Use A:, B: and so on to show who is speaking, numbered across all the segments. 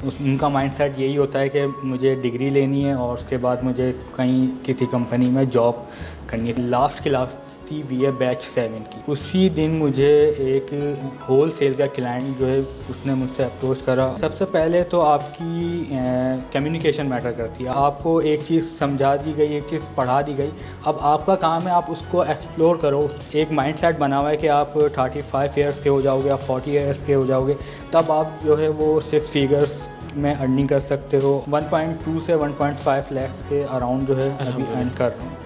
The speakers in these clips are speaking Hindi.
A: उनका माइंडसेट यही होता है कि मुझे डिग्री लेनी है और उसके बाद मुझे कहीं किसी कंपनी में जॉब करनी है। लास्ट क्लास थी BA बैच 7 की। उसी दिन मुझे एक होल सेल का क्लाइंट जो है उसने मुझसे अप्रोच करा। सबसे पहले तो आपकी कम्युनिकेशन मैटर करती है। आपको एक चीज़ समझा दी गई, एक चीज़ पढ़ा दी गई, अब आपका काम है आप उसको एक्सप्लोर करो। एक माइंडसेट बना हुआ है कि आप 35 ईयर्स के हो जाओगे, आप 40 ईयर्स के हो जाओगे, तब आप जो है वो 6 फिगर्स में अर्निंग कर सकते हो। 1.2 से 1.5 लाख के अराउंड जो है अभी अर्न कर रहा हूँ।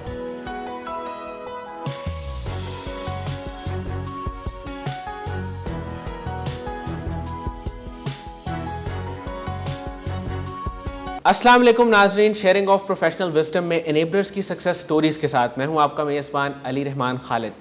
B: अस्सलाम वालेकुम नाजरीन, शेयरिंग ऑफ प्रोफेशनल विजडम में इनेबलर्स की सक्सेस स्टोरीज़ के साथ मैं हूं आपका मेज़बान अली रहमान खालिद।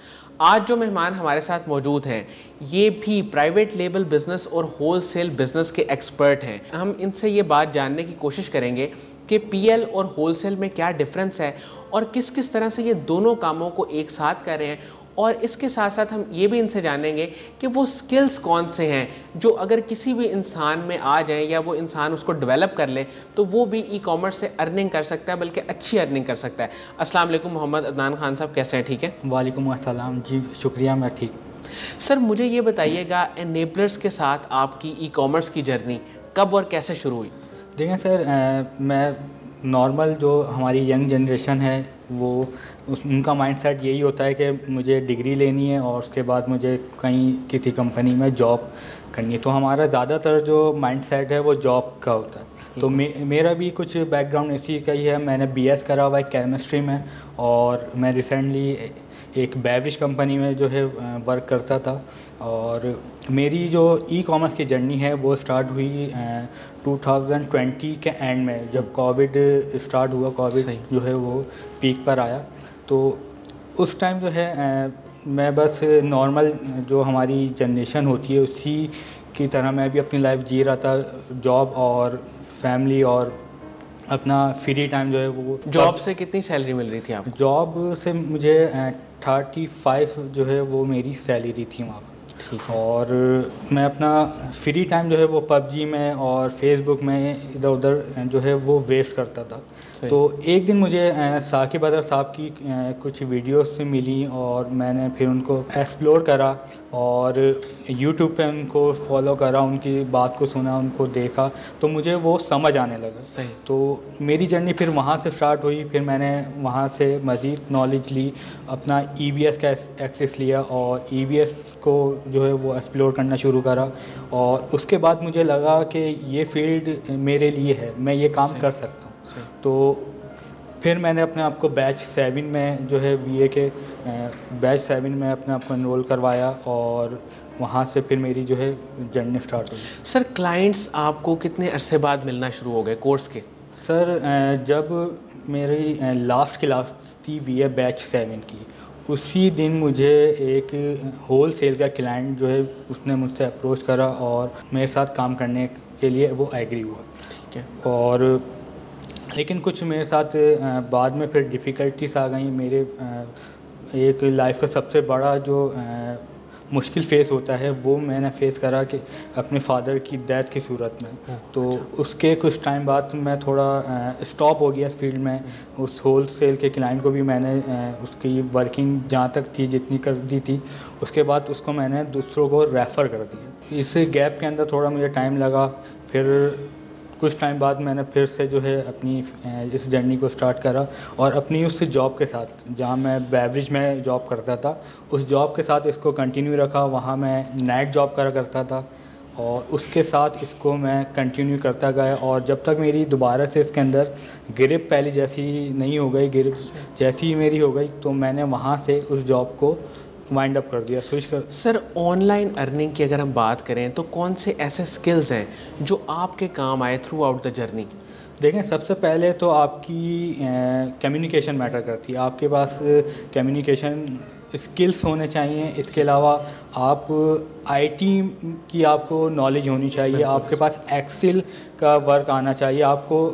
B: आज जो मेहमान हमारे साथ मौजूद हैं ये भी प्राइवेट लेबल बिज़नेस और होल सेल बिज़नेस के एक्सपर्ट हैं। हम इनसे ये बात जानने की कोशिश करेंगे कि PL और होल सेल में क्या डिफरेंस है और किस किस तरह से ये दोनों कामों को एक साथ कर रहे हैं, और इसके साथ साथ हम ये भी इनसे जानेंगे कि वो स्किल्स कौन से हैं जो अगर किसी भी इंसान में आ जाएं या वो इंसान उसको डेवलप कर ले तो वो भी ई-कॉमर्स से अर्निंग कर सकता है, बल्कि अच्छी अर्निंग कर सकता है। अस्सलाम वालेकुम मोहम्मद अदनान खान साहब, कैसे हैं? ठीक है।
A: वालेकुम अस्सलाम जी, शुक्रिया, मैं ठीक हूँ।
B: सर मुझे ये बताइएगा, इनेबलर्स के साथ आपकी ई-कॉमर्स की जर्नी कब और कैसे शुरू हुई?
A: देखें सर, मैं नॉर्मल जो हमारी यंग जनरेशन है वो उनका माइंडसेट यही होता है कि मुझे डिग्री लेनी है और उसके बाद मुझे कहीं किसी कंपनी में जॉब करनी है। तो हमारा ज़्यादातर जो माइंडसेट है वो जॉब का होता है। तो मेरा भी कुछ बैकग्राउंड इसी का ही है। मैंने BS करा हुआ है केमिस्ट्री में और मैं रिसेंटली एक बेवरेज कंपनी में जो है वर्क करता था। और मेरी जो ई-कॉमर्स की जर्नी है वो स्टार्ट हुई 2020 के एंड में, जब कोविड स्टार्ट हुआ। कोविड जो है वो पीक पर आया, तो उस टाइम जो है मैं बस नॉर्मल जो हमारी जनरेशन होती है उसी की तरह मैं भी अपनी लाइफ जी रहा था। जॉब और फैमिली और अपना फ्री टाइम जो है वो।
B: जॉब से कितनी सैलरी मिल रही थी आपको?
A: जॉब से मुझे 35 जो है वो मेरी सैलरी थी वहाँ पर।
B: ठीक है।
A: और मैं अपना फ्री टाइम जो है वो PUBG में और फेसबुक में इधर उधर जो है वो वेस्ट करता था। तो एक दिन मुझे साकिब अदर साहब की कुछ वीडियोस से मिली और मैंने फिर उनको एक्सप्लोर करा और यूट्यूब पे उनको फॉलो करा, उनकी बात को सुना, उनको देखा, तो मुझे वो समझ आने लगा।
B: सही।
A: तो मेरी जर्नी फिर वहाँ से स्टार्ट हुई। फिर मैंने वहाँ से मज़ीद नॉलेज ली, अपना EBS का एक्सेस लिया और EBS को जो है वो एक्सप्लोर करना शुरू करा। और उसके बाद मुझे लगा कि ये फील्ड मेरे लिए है, मैं ये काम कर सकता हूँ। तो फिर मैंने अपने आप को बैच 7 में जो है BA के बैच 7 में अपने आप को एनरोल करवाया और वहाँ से फिर मेरी जो है जर्नी स्टार्ट हुई।
B: सर क्लाइंट्स आपको कितने अरसे बाद मिलना शुरू हो गए कोर्स के?
A: सर जब मेरी लास्ट क्लास थी BA बैच 7 की, उसी दिन मुझे एक होल सेल का क्लाइंट जो है उसने मुझसे अप्रोच करा और मेरे साथ काम करने के लिए वो एग्री हुआ।
B: ठीक है।
A: और लेकिन कुछ मेरे साथ बाद में फिर डिफ़िकल्टीज आ गई। मेरे एक लाइफ का सबसे बड़ा जो मुश्किल फ़ेस होता है वो मैंने फ़ेस करा कि अपने फादर की डेथ की सूरत में। तो उसके कुछ टाइम बाद मैं थोड़ा स्टॉप हो गया इस फील्ड में। उस होल सेल के क्लाइंट को भी मैंने उसकी वर्किंग जहाँ तक थी जितनी कर दी थी, उसके बाद उसको मैंने दूसरों को रेफ़र कर दिया। इस गैप के अंदर थोड़ा मुझे टाइम लगा। फिर कुछ टाइम बाद मैंने फिर से जो है अपनी इस जर्नी को स्टार्ट करा और अपनी उस जॉब के साथ, जहाँ मैं बेवरेज में जॉब करता था, उस जॉब के साथ इसको कंटिन्यू रखा। वहाँ मैं नाइट जॉब करा करता था और उसके साथ इसको मैं कंटिन्यू करता गया। और जब तक मेरी दोबारा से इसके अंदर ग्रिप पहले जैसी नहीं हो गई, ग्रिप जैसी ही मेरी हो गई, तो मैंने वहाँ से उस जॉब को वाइंड अप कर दिया, स्विच कर।
B: सर ऑनलाइन अर्निंग की अगर हम बात करें तो कौन से ऐसे स्किल्स हैं जो आपके काम आए थ्रू आउट द जर्नी?
A: देखें, सबसे पहले तो आपकी कम्युनिकेशन मैटर करती है। आपके पास कम्युनिकेशन स्किल्स होने चाहिए। इसके अलावा आप IT की आपको नॉलेज होनी चाहिए। आपके पास एक्सेल का वर्क आना चाहिए। आपको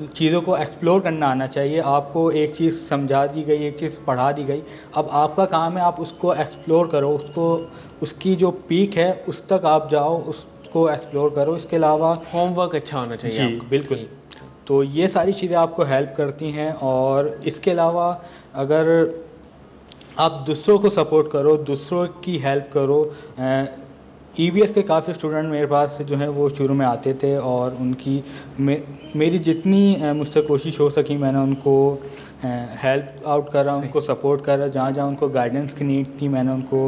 A: चीज़ों को एक्सप्लोर करना आना चाहिए। आपको एक चीज़ समझा दी गई, एक चीज़ पढ़ा दी गई, अब आपका काम है आप उसको एक्सप्लोर करो, उसको उसकी जो पीक है उस तक आप जाओ, उसको को एक्सप्लोर करो। इसके अलावा
B: होमवर्क अच्छा होना चाहिए
A: जी
B: आपका।
A: बिल्कुल। तो ये सारी चीज़ें आपको हेल्प करती हैं। और इसके अलावा अगर आप दूसरों को सपोर्ट करो, दूसरों की हेल्प करो। ईवीएस के काफ़ी स्टूडेंट मेरे पास जो हैं वो शुरू में आते थे और उनकी मेरी जितनी मुझसे कोशिश हो सकी मैंने उनको हेल्प आउट करा, उनको सपोर्ट करा। जहाँ जहाँ उनको गाइडेंस की नीड थी मैंने उनको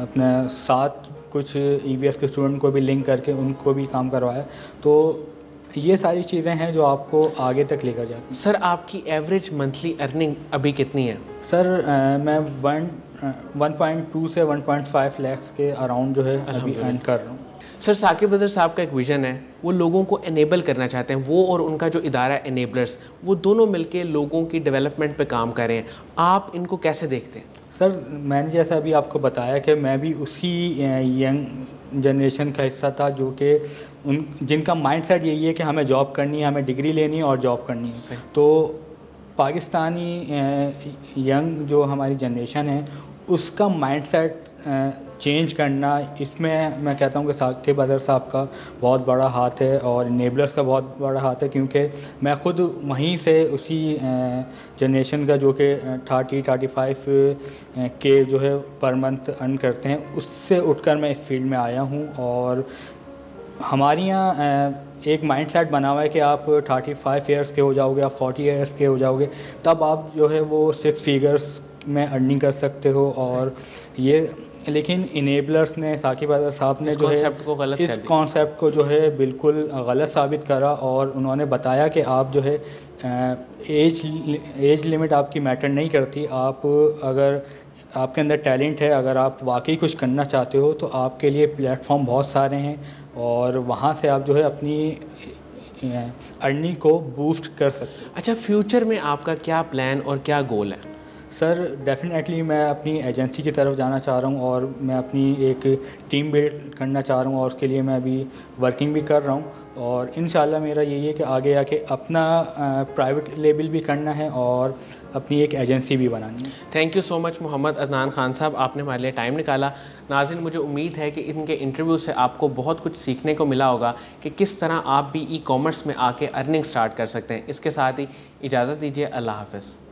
A: अपने साथ कुछ ईवीएस के स्टूडेंट को भी लिंक करके उनको भी काम करवाया। तो ये सारी चीज़ें हैं जो आपको आगे तक लेकर जाती हैं।
B: सर आपकी एवरेज मंथली अर्निंग अभी कितनी है?
A: सर मैं 1.2 से 1.5 लाख के अराउंड जो है अभी अर्न कर रहा हूँ।
B: सर साकिब अज़हर साहब का एक विज़न है, वो लोगों को इनेबल करना चाहते हैं। वो और उनका जो इदारा है इनेबलर्स, वो दोनों मिलके लोगों की डेवलपमेंट पे काम कर रहे हैं। आप इनको कैसे देखते हैं?
A: सर मैंने जैसा अभी आपको बताया कि मैं भी उसी यंग जनरेशन का हिस्सा था जो कि जिनका माइंडसेट यही है कि हमें जॉब करनी है, हमें डिग्री लेनी है और जॉब करनी है। तो पाकिस्तानी यंग जो हमारी जनरेशन है उसका माइंडसेट चेंज करना, इसमें मैं कहता हूँ कि साकिब अज़हर साहब का बहुत बड़ा हाथ है और इनेबलर्स का बहुत बड़ा हाथ है। क्योंकि मैं ख़ुद वहीं से उसी जनरेशन का जो कि 30-35 के जो है पर मंथ अर्न करते हैं, उससे उठकर मैं इस फील्ड में आया हूँ। और हमारे यहाँ एक माइंडसेट बना हुआ है कि आप 35 ईयर्स के हो जाओगे, आप 40 ईयर्स के हो जाओगे, तब आप जो है वो 6 फिगर्स में अर्निंग कर सकते हो। और ये लेकिन इनेबलर्स ने, साकिब अज़हर साहब ने जो है इस कॉन्सेप्ट को जो है बिल्कुल गलत साबित करा और उन्होंने बताया कि आप जो है एज लिमिट आपकी मैटर नहीं करती। आप अगर आपके अंदर टैलेंट है, अगर आप वाकई कुछ करना चाहते हो तो आपके लिए प्लेटफॉर्म बहुत सारे हैं और वहाँ से आप जो है अपनी अर्निंग को बूस्ट कर सकते हो।
B: अच्छा, फ्यूचर में आपका क्या प्लान और क्या गोल है?
A: सर डेफिनेटली मैं अपनी एजेंसी की तरफ जाना चाह रहा हूँ और मैं अपनी एक टीम बिल्ड करना चाह रहा हूँ और उसके लिए मैं अभी वर्किंग भी कर रहा हूँ। और इंशाल्लाह मेरा यही है कि आगे आके अपना प्राइवेट लेबल भी करना है और अपनी एक एजेंसी भी बनानी है।
B: Thank you so much Mohammad Adnan Khan साहब, आपने हमारे लिए टाइम निकाला। नाज़रीन, मुझे उम्मीद है कि इनके इंटरव्यू से आपको बहुत कुछ सीखने को मिला होगा कि किस तरह आप भी ई कॉमर्स में आके अर्निंग स्टार्ट कर सकते हैं। इसके साथ ही इजाज़त दीजिए, अल्लाह हाफ़िज़।